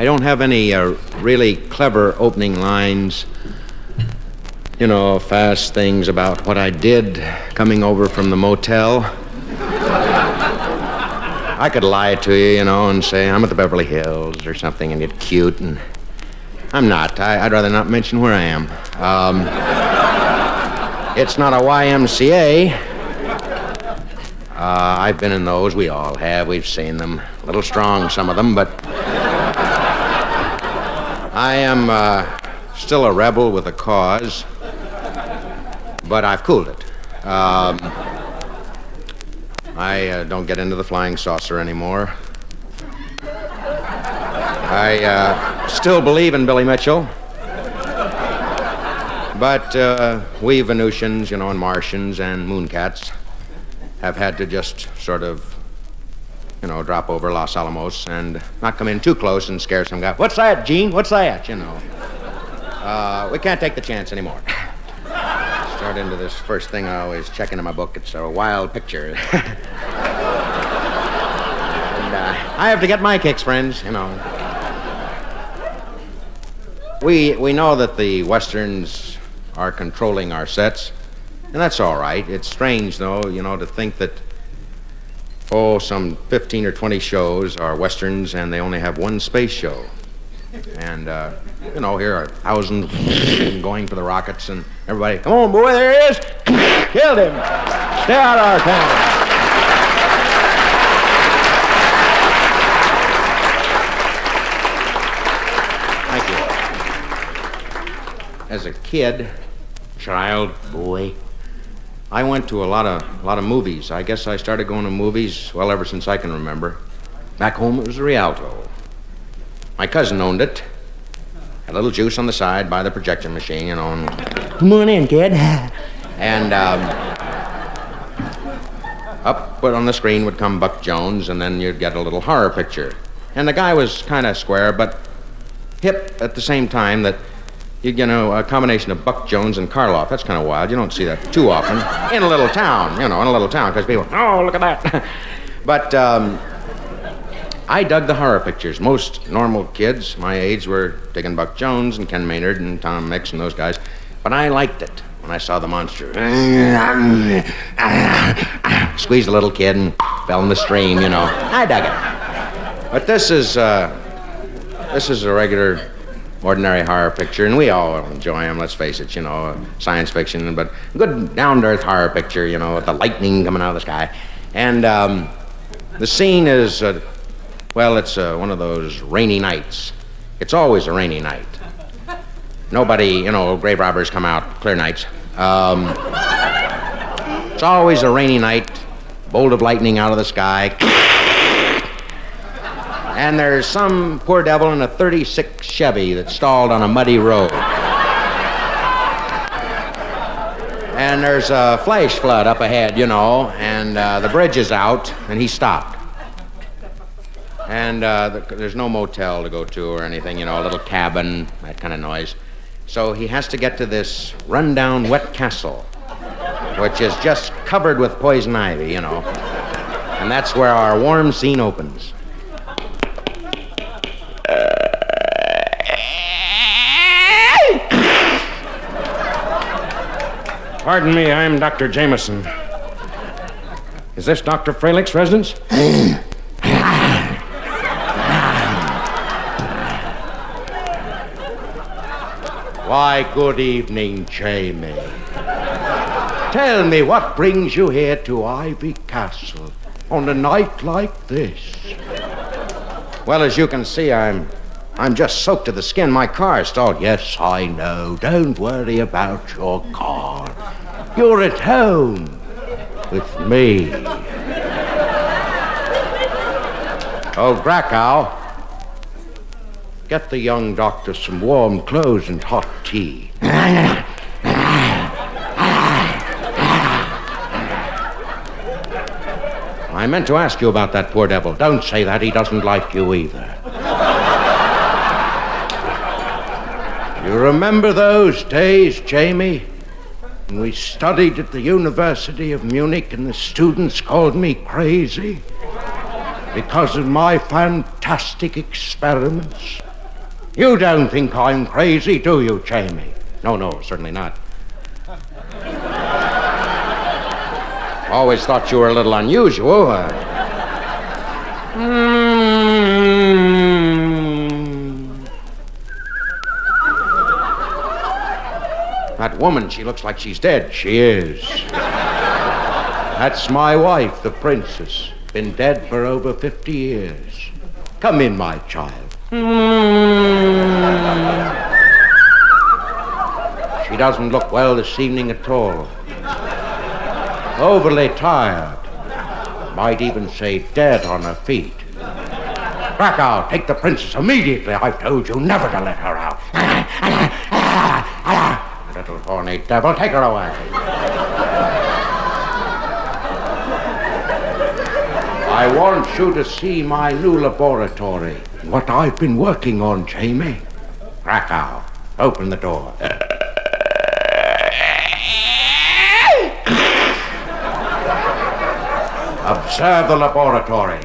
I don't have any really clever opening lines. You know, fast things about what I did coming over from the motel. I could lie to you, you know, and say I'm at the Beverly Hills or something and get cute, and I'm not. I'd rather not mention where I am. It's not a YMCA. I've been in those. We all have. We've seen them. A little strong, some of them, but I am still a rebel with a cause, but I've cooled it. I don't get into the flying saucer anymore. I still believe in Billy Mitchell. But we Venusians, you know, and Martians and Mooncats have had to just sort of, you know, drop over Los Alamos and not come in too close and scare some guy. What's that, Gene? What's that? You know. We can't take the chance anymore. Start into this first thing I always check into my book. It's a wild picture. And I have to get my kicks, friends, you know. We know that the Westerns are controlling our sets, and that's all right. It's strange, though, you know, to think that, some 15 or 20 shows are Westerns and they only have one space show. And, you know, here are thousands going for the rockets and everybody, come on, boy, there he is. Killed him. Stay out of our town. Thank you. As a kid, boy, I went to a lot of movies. I guess I started going to movies, well, ever since I can remember. Back home, it was the Rialto. My cousin owned it. Had a little juice on the side by the projection machine, you know, and come on in, kid. And up on the screen would come Buck Jones, and then you'd get a little horror picture. And the guy was kind of square, but hip at the same time that, you know, a combination of Buck Jones and Karloff. That's kind of wild. You don't see that too often. In a little town, you know, because people, oh, look at that. But I dug the horror pictures. Most normal kids my age were digging Buck Jones and Ken Maynard and Tom Mix and those guys. But I liked it when I saw the monster. Squeezed a little kid and fell in the stream, you know. I dug it. But this is a regular, ordinary horror picture, and we all enjoy them, let's face it, you know, science fiction, but good down-to-earth horror picture, you know, with the lightning coming out of the sky. And the scene is, it's one of those rainy nights. It's always a rainy night. Nobody, you know, grave robbers come out, clear nights. It's always a rainy night, bolt of lightning out of the sky. And there's some poor devil in a 36 Chevy that's stalled on a muddy road. And there's a flash flood up ahead, you know, and the bridge is out, and he stopped. And there's no motel to go to or anything, you know, a little cabin, that kind of noise. So he has to get to this rundown wet castle, which is just covered with poison ivy, you know. And that's where our warm scene opens. Pardon me, I'm Dr. Jameson. Is this Dr. Freilich's residence? Why, good evening, Jamie. Tell me, what brings you here to Ivy Castle on a night like this? Well, as you can see, I'm just soaked to the skin. My car stalled. Yes, I know. Don't worry about your car. You're at home with me. Oh, Krakow, get the young doctor some warm clothes and hot tea. I meant to ask you about that poor devil. Don't say that. He doesn't like you either. You remember those days, Jamie, when we studied at the University of Munich and the students called me crazy because of my fantastic experiments? You don't think I'm crazy, do you, Jamie? No, certainly not. Always thought you were a little unusual. That woman, she looks like she's dead. She is. That's my wife, the princess. Been dead for over 50 years. Come in, my child. She doesn't look well this evening at all. Overly tired. Might even say dead on her feet. Krakow, take the princess immediately. I've told you never to let her out. Little horny devil, take her away. I want you to see my new laboratory. What I've been working on, Jamie. Krakow, open the door. Observe the laboratory.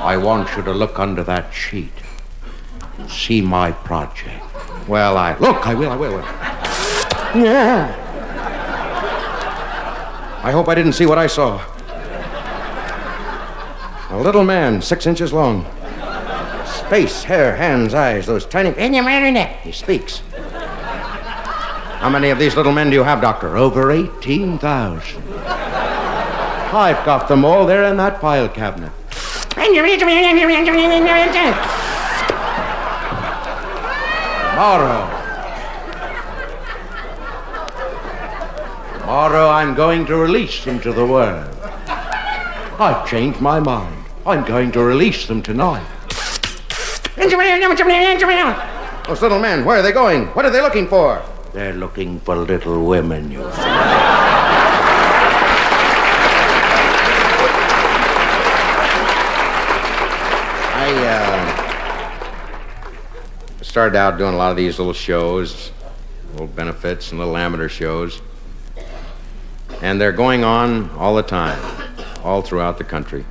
I want you to look under that sheet and see my project. Well, I will. Yeah. I hope I didn't see what I saw. A little man, 6 inches long. Face, hair, hands, eyes, those tiny... He speaks. How many of these little men do you have, Doctor? Over 18,000. I've got them all there in that file cabinet. Tomorrow I'm going to release them to the world. I've changed my mind. I'm going to release them tonight. Those little men, where are they going? What are they looking for? They're looking for little women, you see. I started out doing a lot of these little shows, little benefits and little amateur shows. And they're going on all the time, all throughout the country.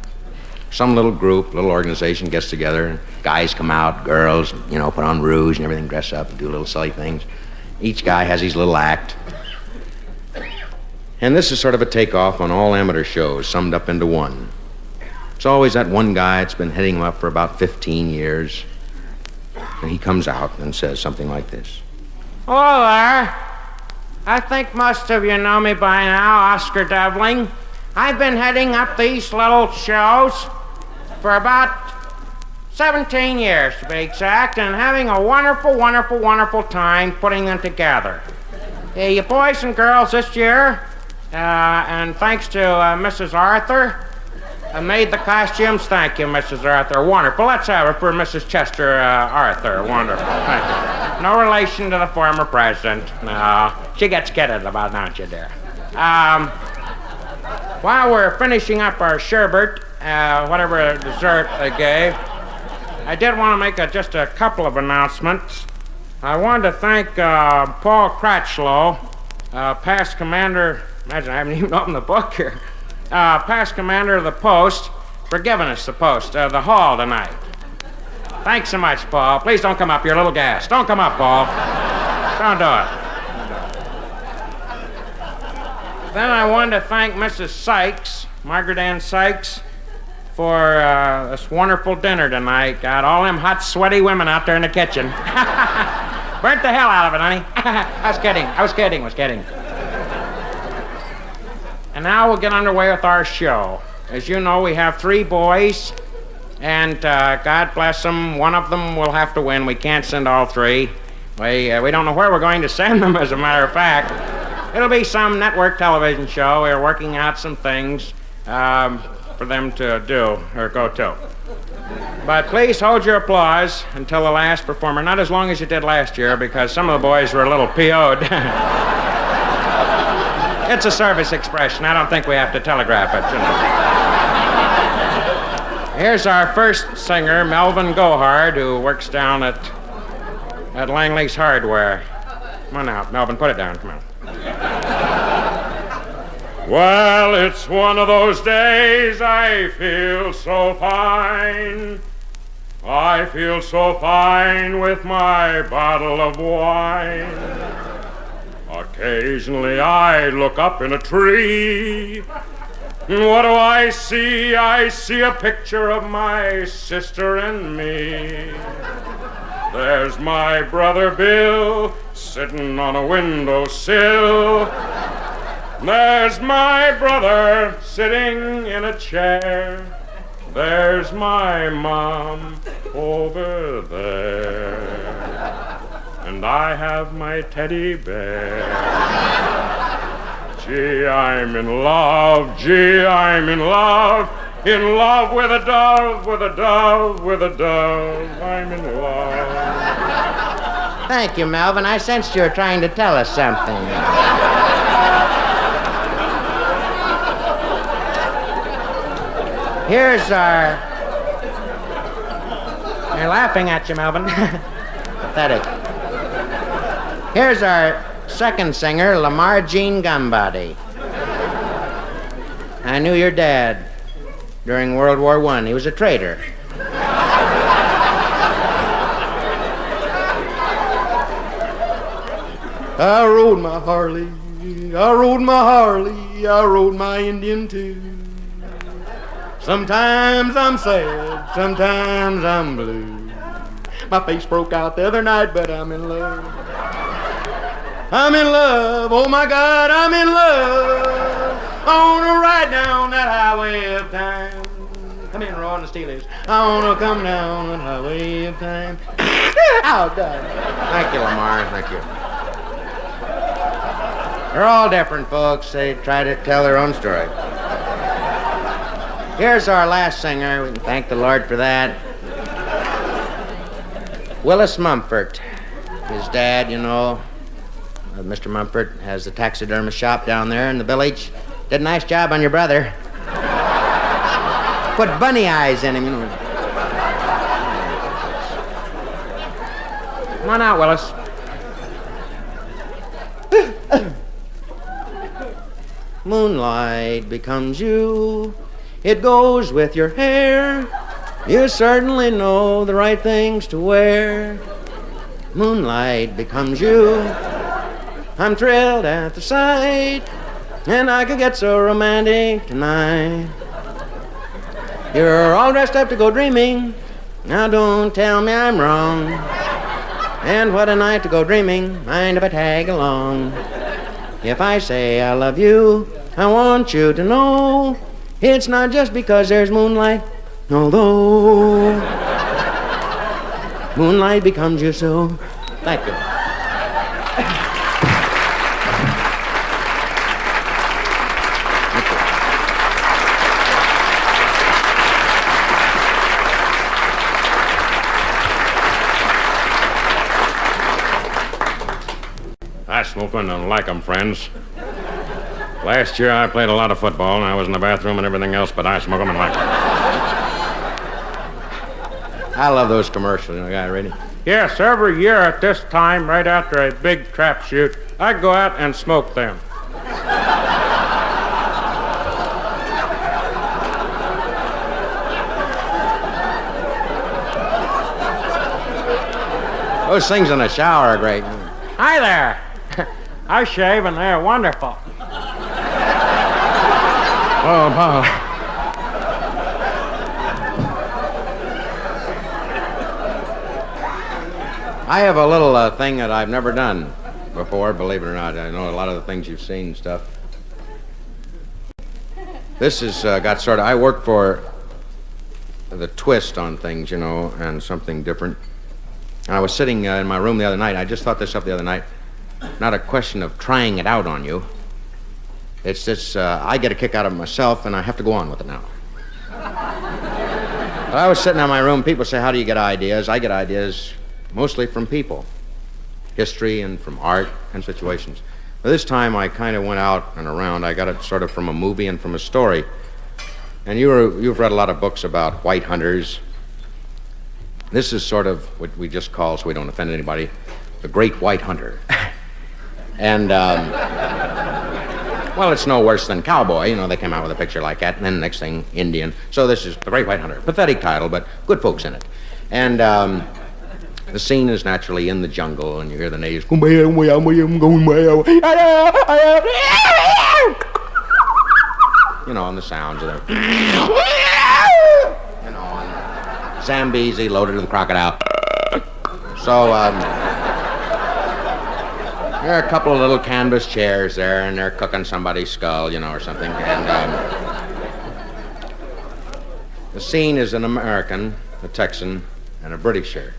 Some little group, little organization gets together. Guys come out, girls, put on rouge and everything, dress up and do little silly things. Each guy has his little act. And this is sort of a takeoff on all amateur shows, summed up into one. It's always that one guy that's been heading them up for about 15 years. And he comes out and says something like this. Hello there. I think most of you know me by now, Oscar Devling. I've been heading up these little shows for about 17 years, to be exact, and having a wonderful time putting them together. You boys and girls this year, and thanks to Mrs. Arthur, made the costumes. Thank you, Mrs. Arthur. Wonderful. Let's have it for Mrs. Chester Arthur. Wonderful. Thank you. No relation to the former president. No. She gets kidded about, don't you, dear? While we're finishing up our sherbet, whatever dessert they gave, I did want to make just a couple of announcements. I wanted to thank Paul Cratchlow, past commander. Imagine I haven't even opened the book here. Past commander of the post, for giving us the post, the hall tonight. Thanks so much, Paul. Please don't come up. You're a little gassed. Don't come up, Paul. Don't do it. Then I wanted to thank Mrs. Sykes, Margaret Ann Sykes, for this wonderful dinner tonight. Got all them hot, sweaty women out there in the kitchen. Burnt the hell out of it, honey. I was kidding. And now we'll get underway with our show. As you know, we have 3 boys, and God bless them, one of them will have to win. We can't send all 3. We don't know where we're going to send them, as a matter of fact. It'll be some network television show. We're working out some things for them to do or go to. But please hold your applause until the last performer. Not as long as you did last year, because some of the boys were a little PO'd. It's a service expression. I don't think we have to telegraph it. Here's our first singer, Melvin Gohard, who works down at Langley's Hardware. Come on out, Melvin, put it down. Come on. Well, it's one of those days I feel so fine. I feel so fine with my bottle of wine. Occasionally I look up in a tree. What do I see? I see a picture of my sister and me. There's my brother Bill sitting on a windowsill. There's my brother sitting in a chair. There's my mom over there. And I have my teddy bear. Gee, I'm in love. Gee, I'm in love. In love with a dove, with a dove, with a dove. I'm in love. Thank you, Melvin. I sensed you were trying to tell us something. Here's our... They're laughing at you, Melvin. Pathetic. Here's our second singer, Lamar Jean Gumbody. I knew your dad during World War I. He was a traitor. I rode my Harley, I rode my Harley, I rode my Indian too. Sometimes I'm sad, sometimes I'm blue. My face broke out the other night, but I'm in love. I'm in love, oh my God, I'm in love. I wanna ride down that highway of time. Come in, Roy and the Steelers. I wanna come down that highway of time. Oh, God. Thank you, Lamar, thank you. They're all different, folks. They try to tell their own story. Here's our last singer. We can thank the Lord for that. Willis Mumford. His dad, you know, Mr. Mumford has the taxidermist shop down there in the village. Did a nice job on your brother. Put bunny eyes in him, you know. Come on out, Willis. Moonlight becomes you. It goes with your hair. You certainly know the right things to wear. Moonlight becomes you. I'm thrilled at the sight, and I could get so romantic tonight. You're all dressed up to go dreaming. Now don't tell me I'm wrong. And what a night to go dreaming. Mind if I tag along? If I say I love you, I want you to know it's not just because there's moonlight, although moonlight becomes you so. Thank you. I smoke 'em and like 'em, friends. Last year I played a lot of football, and I was in the bathroom and everything else, but I smoke 'em and like 'em. I love those commercials, you know, guy ready? Yes, every year at this time, right after a big trap shoot, I go out and smoke them. Those things in the shower are great. Hi there. I shave and they're wonderful. Oh, Paul. I have a little thing that I've never done before, believe it or not. I know a lot of the things you've seen and stuff. This has got sort of... I work for the twist on things, you know, and something different. And I was sitting in my room the other night. I just thought this up the other night. Not a question of trying it out on you. It's this, I get a kick out of it myself, and I have to go on with it now. But I was sitting in my room. People say, how do you get ideas? I get ideas mostly from people. History and from art and situations. But this time I kind of went out and around. I got it sort of from a movie and from a story. And you've read a lot of books about white hunters. This is sort of what we just call, so we don't offend anybody, the Great White Hunter. And, well, it's no worse than cowboy. You know, they came out with a picture like that, and then the next thing, Indian. So this is the Great White Hunter. Pathetic title, but good folks in it. And the scene is naturally in the jungle, and you hear the natives, you know, and the sounds of them. You know, and Zambezi loaded to the crocodile. So, there are a couple of little canvas chairs there, and they're cooking somebody's skull, you know, or something. And the scene is an American, a Texan, and a Britisher.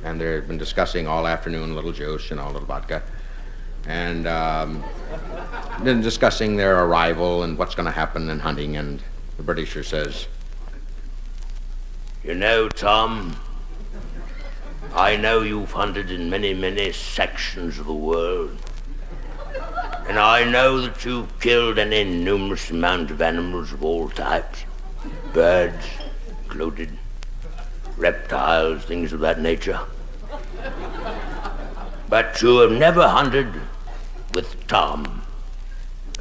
And they've been discussing all afternoon, a little juice, you know, a little vodka. And been discussing their arrival and what's going to happen in hunting. And the Britisher says, "You know, Tom, I know you've hunted in many, many sections of the world. And I know that you've killed an innumerous amount of animals of all types. Birds included, reptiles, things of that nature. But you have never hunted with Tom.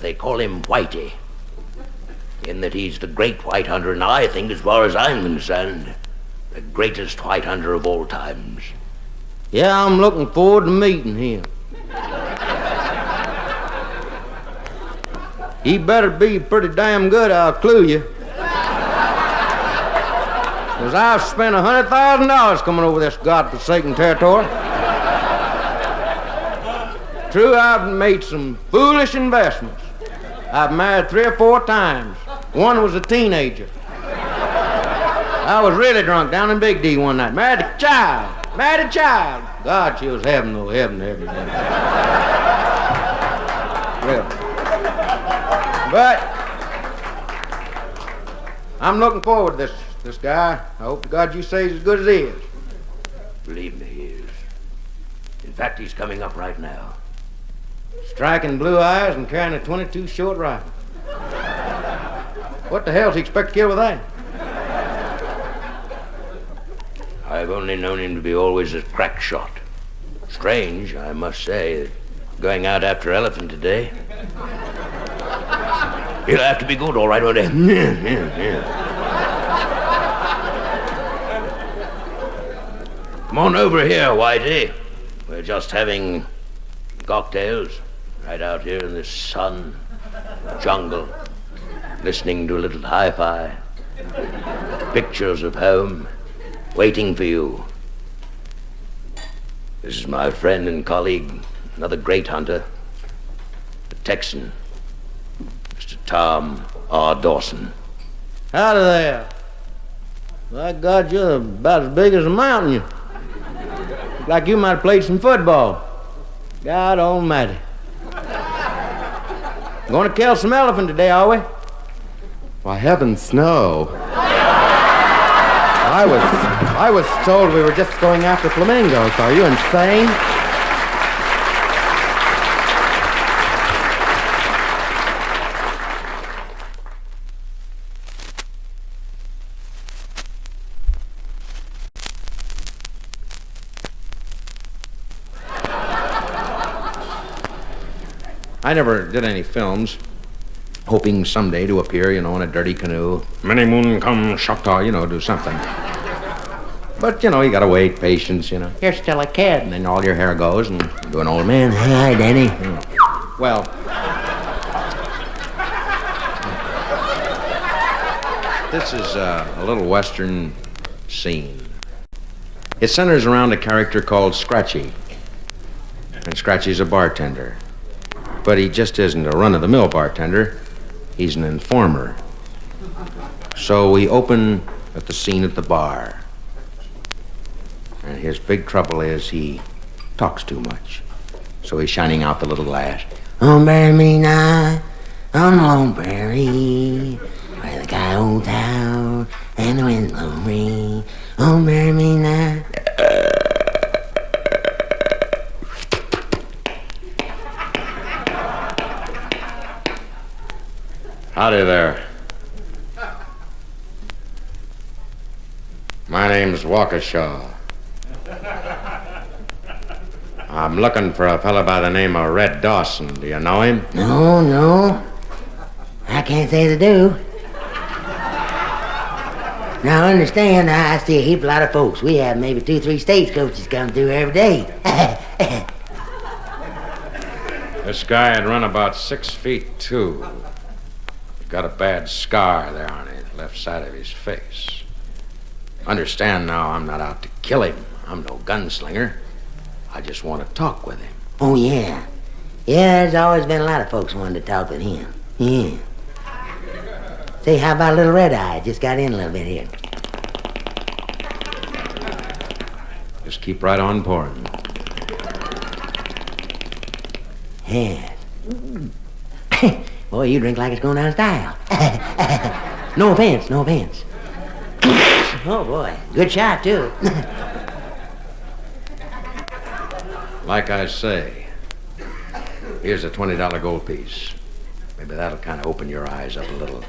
They call him Whitey, in that he's the great white hunter, and I think, as far as I'm concerned, the greatest white hunter of all times." Yeah, I'm looking forward to meeting him. He better be pretty damn good, I'll clue you. Because I've spent $100,000 coming over this godforsaken territory. True, I've made some foolish investments. I've married 3 or 4 times. One was a teenager. I was really drunk down in Big D one night. Married a child. God, she was heaven, though. Heaven. Really. But I'm looking forward to this guy. I hope to God you say he's as good as he is. Believe me, he is. In fact, he's coming up right now. Striking blue eyes and carrying a .22 short rifle. What the hell does he expect to kill with that? I've only known him to be always a crack shot. Strange, I must say, going out after elephant today. He'll have to be good, all right, won't he? Yeah. Come on over here, Whitey. We're just having cocktails right out here in this sun, jungle, listening to a little hi-fi, pictures of home, waiting for you. This is my friend and colleague, another great hunter, the Texan, Mr. Tom R. Dawson. Howdy there. My God, you're about as big as a mountain. You look like you might have played some football. God almighty. Going to kill some elephant today, are we? Why, heavens, no. I was told we were just going after flamingos. Are you insane? I never did any films, hoping someday to appear, you know, in a dirty canoe. Many moon come Choctaw, you know, do something. But, you know, you gotta wait, patience, you know. You're still a kid, and then all your hair goes, and you do an old man. Hi, Danny. Well, this is a little western scene. It centers around a character called Scratchy. And Scratchy's a bartender. But he just isn't a run-of-the-mill bartender. He's an informer. So we open at the scene at the bar. And his big trouble is he talks too much. So he's shining out the little glass. Oh, bury me now on the Lone Prairie, where the guy old town and the wind blow free. Oh, bury me now. Howdy there. My name's Waukesha. I'm looking for a fella by the name of Red Dawson. Do you know him? No. I can't say they do. Now, understand, I see a heap lot of folks. We have maybe 2-3 stagecoaches come through every day. This guy had run about 6 feet 2. Got a bad scar there on his left side of his face. Understand now, I'm not out to kill him. I'm no gunslinger. I just want to talk with him. Oh, yeah. Yeah, there's always been a lot of folks wanting to talk with him. Yeah. Say, how about little Red Eye? Just got in a little bit here. Just keep right on pouring. Yeah. Boy, you drink like it's going out of style. No offense. Oh, boy. Good shot, too. Like I say, here's a $20 gold piece. Maybe that'll kind of open your eyes up a little.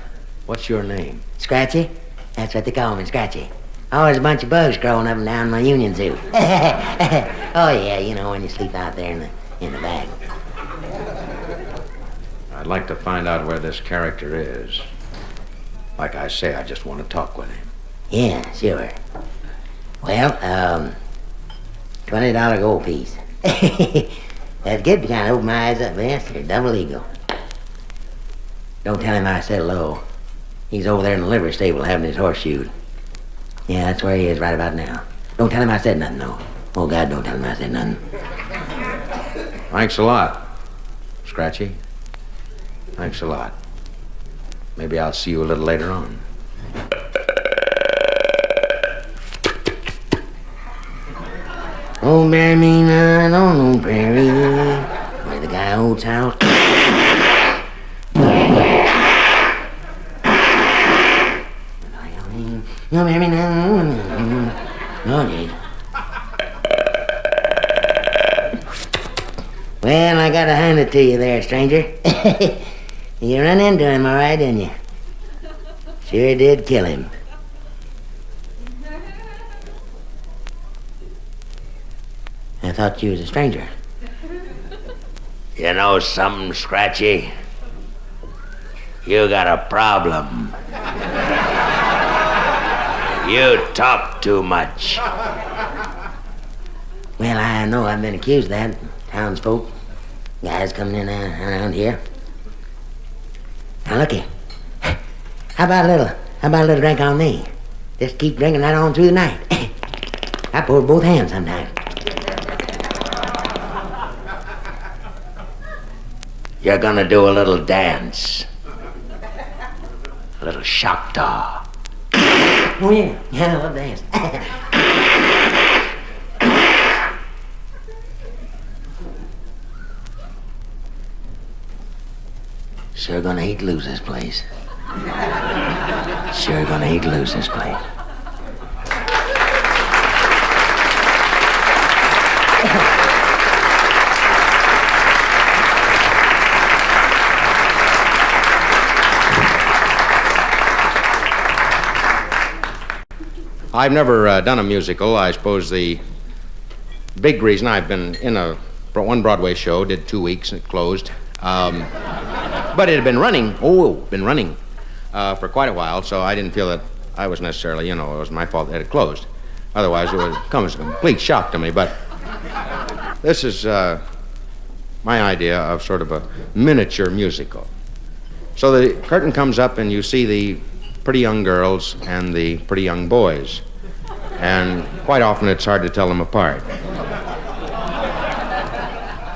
What's your name? Scratchy? That's what they call me, Scratchy. Always a bunch of bugs crawling up and down my union suit. Oh, yeah, you know, when you sleep out there in the bag. I'd like to find out where this character is. Like I say, I just want to talk with him. Yeah, sure. Well, $20 gold piece. That's good to kind of open my eyes up, Master. Double eagle. Don't tell him I said hello. He's over there in the livery stable having his horse shoed. Yeah, that's where he is right about now. Don't tell him I said nothing, though. Oh, God, don't tell him I said nothing. Thanks a lot, Scratchy. Thanks a lot. Maybe I'll see you a little later on. Oh, marry me not on no prairie, where the guy old town. No, marry me not. Oh, gee. Well, I gotta hand it to you there, stranger. You run into him, all right, didn't you? Sure did kill him. I thought you was a stranger. You know something, Scratchy? You got a problem. You talk too much. Well, I know I've been accused of that. Townsfolk, guys coming in around here. Now, looky. How about a little drink on me? Just keep drinking right on through the night. I pour both hands sometimes. You're gonna do a little dance. A little Choctaw. Oh, yeah. Yeah, I love dance. Sure gonna hate to lose this place. Sure gonna hate to lose this place. I've never done a musical. I suppose the big reason I've been in one Broadway show, did 2 weeks and it closed. But it had been running, for quite a while, so I didn't feel that I was necessarily, it was my fault that it had closed. Otherwise, it would come as a complete shock to me. But this is my idea of sort of a miniature musical. So the curtain comes up and you see the pretty young girls and the pretty young boys. And quite often it's hard to tell them apart.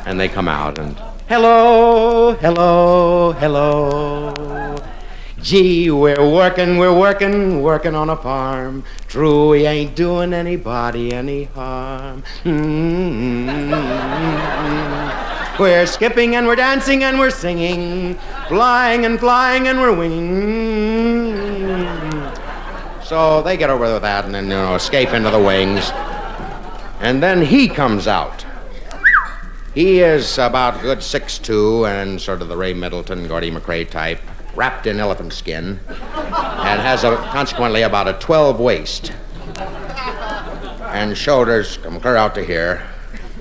And they come out and, hello, hello, hello. Gee, we're working on a farm. True, we ain't doing anybody any harm. We're skipping and we're dancing and we're singing, flying and we're winging. So they get over with that and then, escape into the wings. And then he comes out. He is about good 6'2" and sort of the Ray Middleton, Gordy McRae type, wrapped in elephant skin, and has consequently about a 12 waist. and shoulders come clear out to here,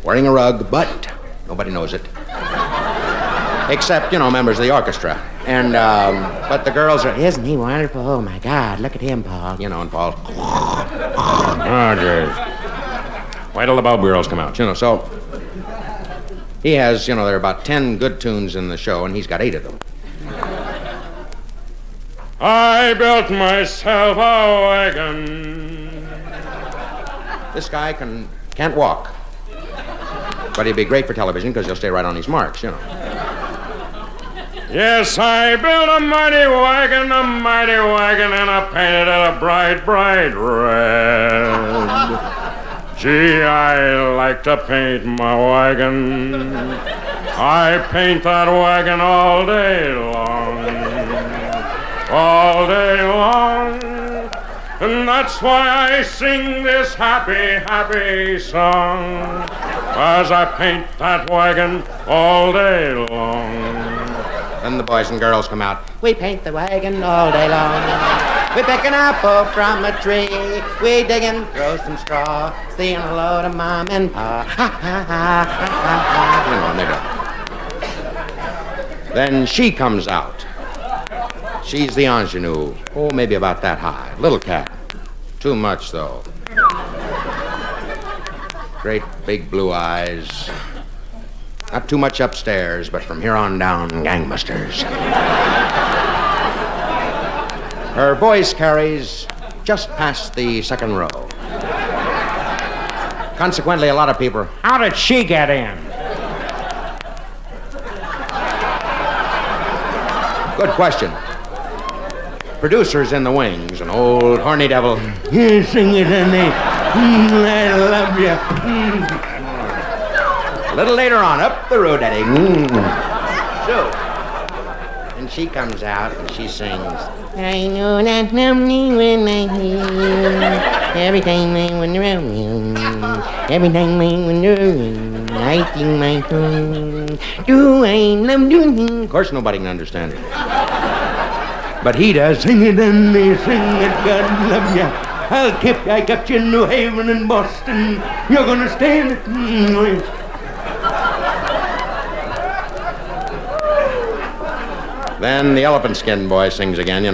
wearing a rug, but nobody knows it. Except, members of the orchestra. And, but the girls are, Isn't he wonderful? Oh, my God, look at him, Paul. and Paul. Oh, jeez. Wait till the Bob girls come out, so. He has, there are about 10 good tunes in the show, and he's got 8 of them. I built myself a wagon. This guy can't walk. But he'd be great for television because he'll stay right on his marks, Yes, I built a mighty wagon, and I painted it a bright, bright red. Gee, I like to paint my wagon. I paint that wagon all day long. All day long. And that's why I sing this happy, happy song. As I paint that wagon all day long. Then the boys and girls come out. We paint the wagon all day long. We pick an apple from a tree. We dig and throw some straw. Saying hello to Mom and Pa. Ha, ha, ha, ha, And they do. Then she comes out. She's the ingenue. Oh, maybe about that high. Little cat. Too much, though. Great big blue eyes. Not too much upstairs, but from here on down, gangbusters. Her voice carries just past the second row. Consequently, a lot of people. How did she get in? Good question. Producers in the wings, an old horny devil. You sing it, honey. I love you. A little later on, up the road, Daddy. So, and she comes out and she sings. I know that lonely when I hear every time I wonder around you. Every time I wonder, I sing my song. Do I love you? Of course, nobody can understand it. But he does. Sing it, honey. Sing it, God love you. I got you in New Haven and Boston. You're gonna stand it. Then the elephant skin boy sings again,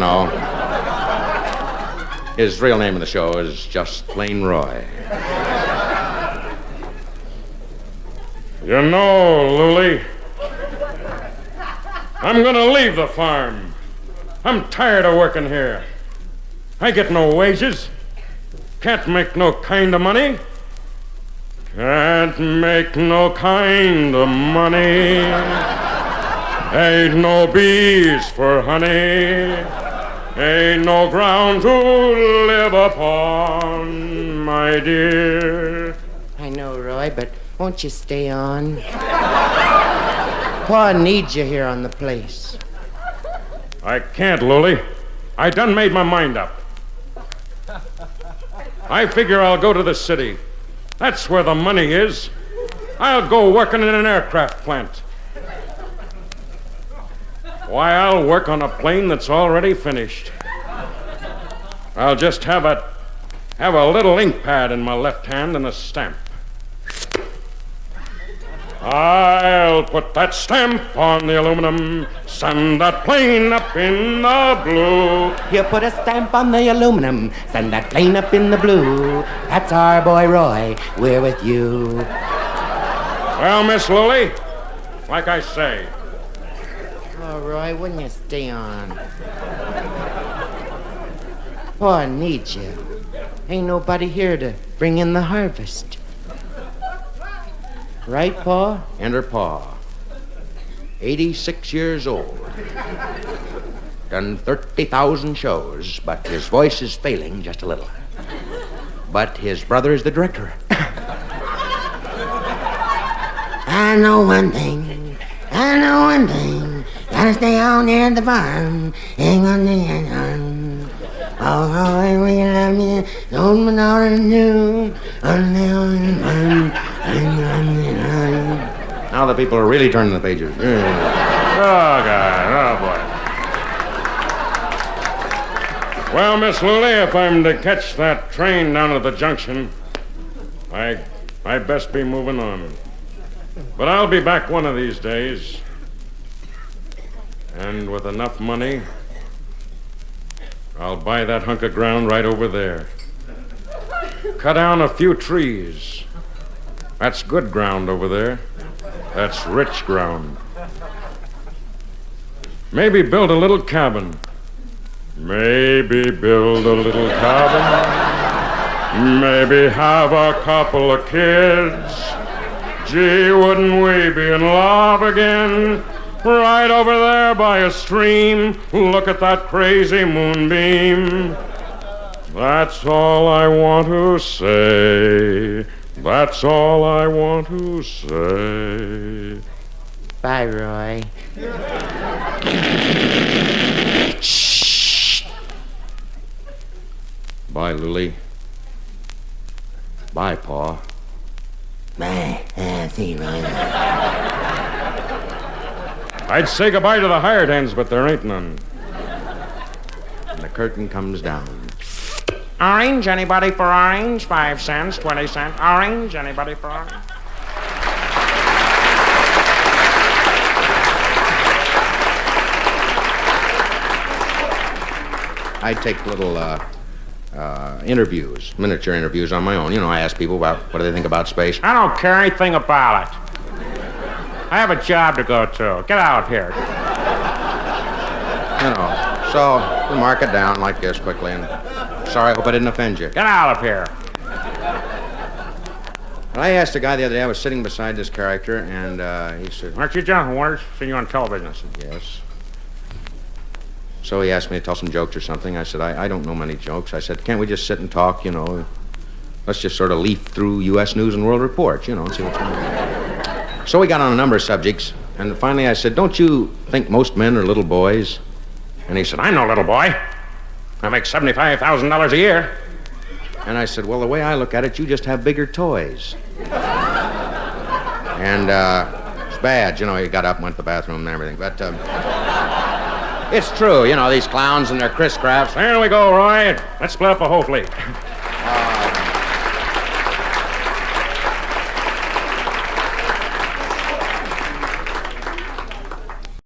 His real name in the show is just plain Roy. You know, Lily, I'm gonna leave the farm. I'm tired of working here. I get no wages. Can't make no kind of money. Can't make no kind of money. Ain't no bees for honey. Ain't no ground to live upon, my dear. I know, Roy, but won't you stay on? Pa needs you here on the place. I can't, Lily. I done made my mind up. I figure I'll go to the city. That's where the money is. I'll go working in an aircraft plant. Why, I'll work on a plane that's already finished. I'll just have a little ink pad in my left hand and a stamp. I'll put that stamp on the aluminum, send that plane up in the blue. You put a stamp on the aluminum, send that plane up in the blue. That's our boy Roy, we're with you. Well, Miss Lily, like I say, Oh, Roy, wouldn't you stay on? Pa needs you. Ain't nobody here to bring in the harvest. Right, Pa? And her pa, 86 years old. Done 30,000 shows, but his voice is failing just a little. But his brother is the director. I know one thing. Gotta stay on there at the farm. Ain't gonna do it. Oh, I really love you. Don't know what to do. Now the people are really turning the pages. oh, God, oh, boy. Well, Miss Lily, if I'm to catch that train down to the junction, I best be moving on. But I'll be back one of these days. And with enough money, I'll buy that hunk of ground right over there. Cut down a few trees. That's good ground over there. That's rich ground. Maybe build a little cabin. Maybe build a little cabin. Maybe have a couple of kids. Gee, wouldn't we be in love again? Right over there by a stream. Look at that crazy moonbeam. That's all I want to say. That's all I want to say. Bye, Roy. Bye, Lily. Bye, Pa. Bye. See you, Ron. I'd say goodbye to the hired hands, but there ain't none. And the curtain comes down. Orange? Anybody for orange? 5 cents, 20 cents. Orange? Anybody for orange? I take little interviews, miniature interviews on my own. You know, I ask people about what do they think about space. I don't care anything about it. I have a job to go to. Get out here. You know, so we mark it down like this quickly. And sorry, I hope I didn't offend you. Get out of here. And I asked a guy the other day. I was sitting beside this character, and he said, Aren't you Jonathan Waters? Seen you on television. I said, yes. So he asked me to tell some jokes or something. I said, I don't know many jokes. I said, can't we just sit and talk, you know? Let's just sort of leaf through U.S. News and World Report, you know, and see what's going on. So we got on a number of subjects, and finally I said, don't you think most men are little boys? And he said, I'm no little boy. I make $75,000 a year. And I said, well, the way I look at it, you just have bigger toys. And it's bad, you know, he got up and went to the bathroom and everything. But it's true, you know, these clowns and their Chris Crafts. There we go, Roy. Let's split up a whole fleet.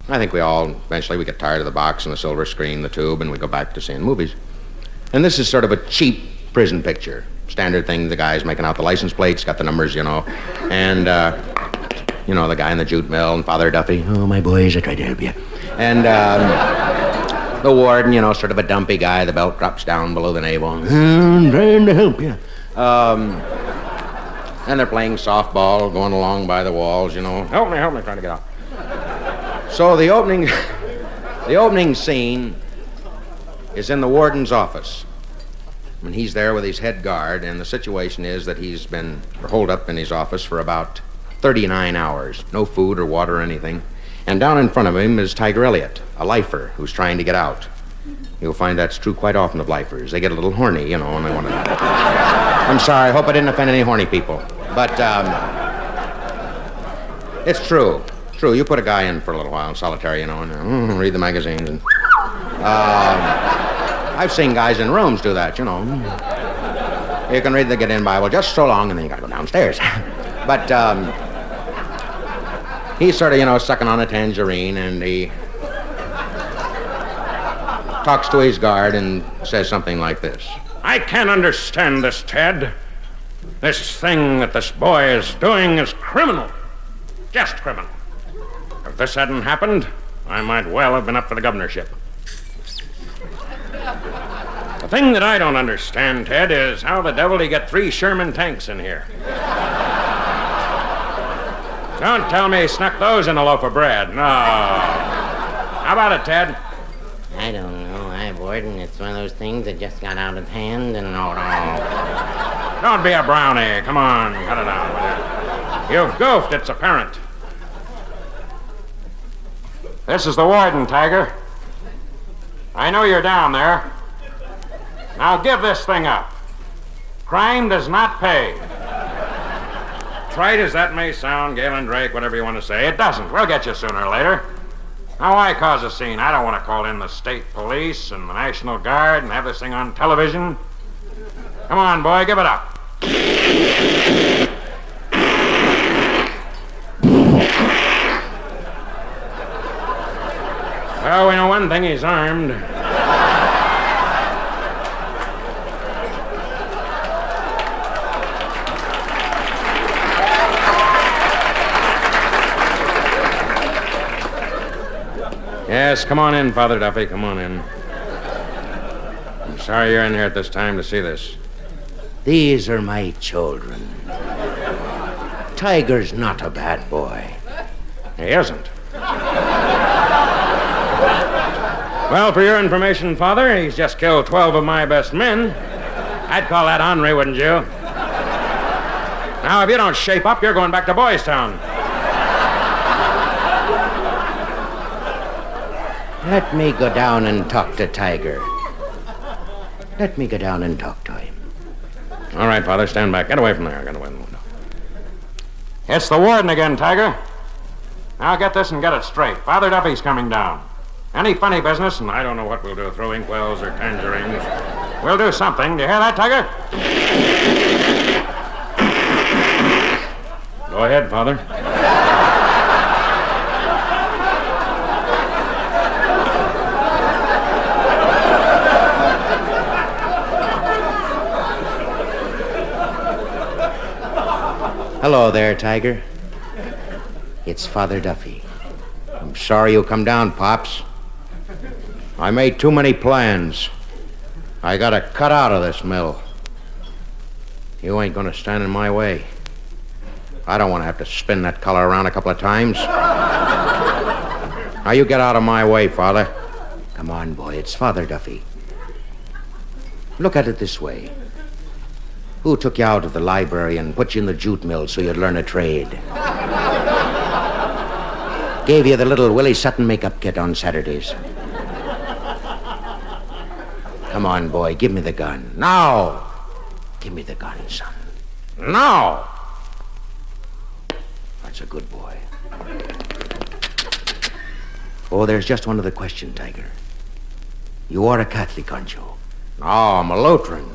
I think we all, eventually, we get tired of the box and the silver screen, the tube, and we go back to seeing movies. And this is sort of a cheap prison picture. Standard thing, the guy's making out the license plates, got the numbers, you know. And, you know, the guy in the jute mill and Father Duffy. Oh, my boys, I tried to help you. And the warden, you know, sort of a dumpy guy. The belt drops down below the navel. I'm trying to help you. And they're playing softball, going along by the walls, you know. Help me, trying to get out. So the opening scene is in the warden's office. And he's there with his head guard, and the situation is that he's been holed up in his office for about 39 hours. No food or water or anything. And down in front of him is Tiger Elliott, a lifer who's trying to get out. You'll find that's true quite often of lifers. They get a little horny, you know, and they want to... I'm sorry, I hope I didn't offend any horny people. But it's true. True, you put a guy in for a little while in solitary, you know, and read the magazines. And, I've seen guys in rooms do that, you know. You can read the Get In Bible just so long, and then you got to go downstairs. But he's sort of, you know, sucking on a tangerine, and he talks to his guard and says something like this. I can't understand this, Ted. This thing that this boy is doing is criminal. Just criminal. If this hadn't happened, I might well have been up for the governorship. The thing that I don't understand, Ted, is how the devil do you get 3 Sherman tanks in here? Don't tell me he snuck those in a loaf of bread. No. How about it, Ted? I don't know. Warden, it's one of those things that just got out of hand and... No. Don't be a brownie. Come on, cut it out with it. You've goofed, it's apparent. This is the warden, Tiger. I know you're down there. Now give this thing up. Crime does not pay. Trite as that may sound, Galen Drake, whatever you want to say, it doesn't. We'll get you sooner or later. Now, why cause a scene? I don't want to call in the state police and the National Guard and have this thing on television. Come on, boy, give it up. Well, we know one thing, he's armed. Yes, come on in, Father Duffy, come on in. I'm sorry you're in here at this time to see this. These are my children. Tiger's not a bad boy. He isn't. Well, for your information, Father, he's just killed 12 of my best men. I'd call that ornery, wouldn't you? Now, if you don't shape up, you're going back to Boys Town. Let me go down and talk to Tiger. Let me go down and talk to him. All right, Father, stand back. Get away from there. Get away from the window. It's the warden again, Tiger. Now get this and get it straight. Father Duffy's coming down. Any funny business, and I don't know what we'll do, throw inkwells or tangerines. We'll do something. Do you hear that, Tiger? Go ahead, Father. Hello there, Tiger. It's Father Duffy. I'm sorry you come down, Pops. I made too many plans. I gotta cut out of this mill. You ain't gonna stand in my way. I don't want to have to spin that collar around a couple of times. Now you get out of my way, Father. Come on, boy, it's Father Duffy. Look at it this way. Who took you out of the library and put you in the jute mill so you'd learn a trade? Gave you the little Willie Sutton makeup kit on Saturdays. Come on, boy, give me the gun. Now! Give me the gun, son. Now! That's a good boy. Oh, there's just one other question, Tiger. You are a Catholic, aren't you? Oh, I'm a Lutheran.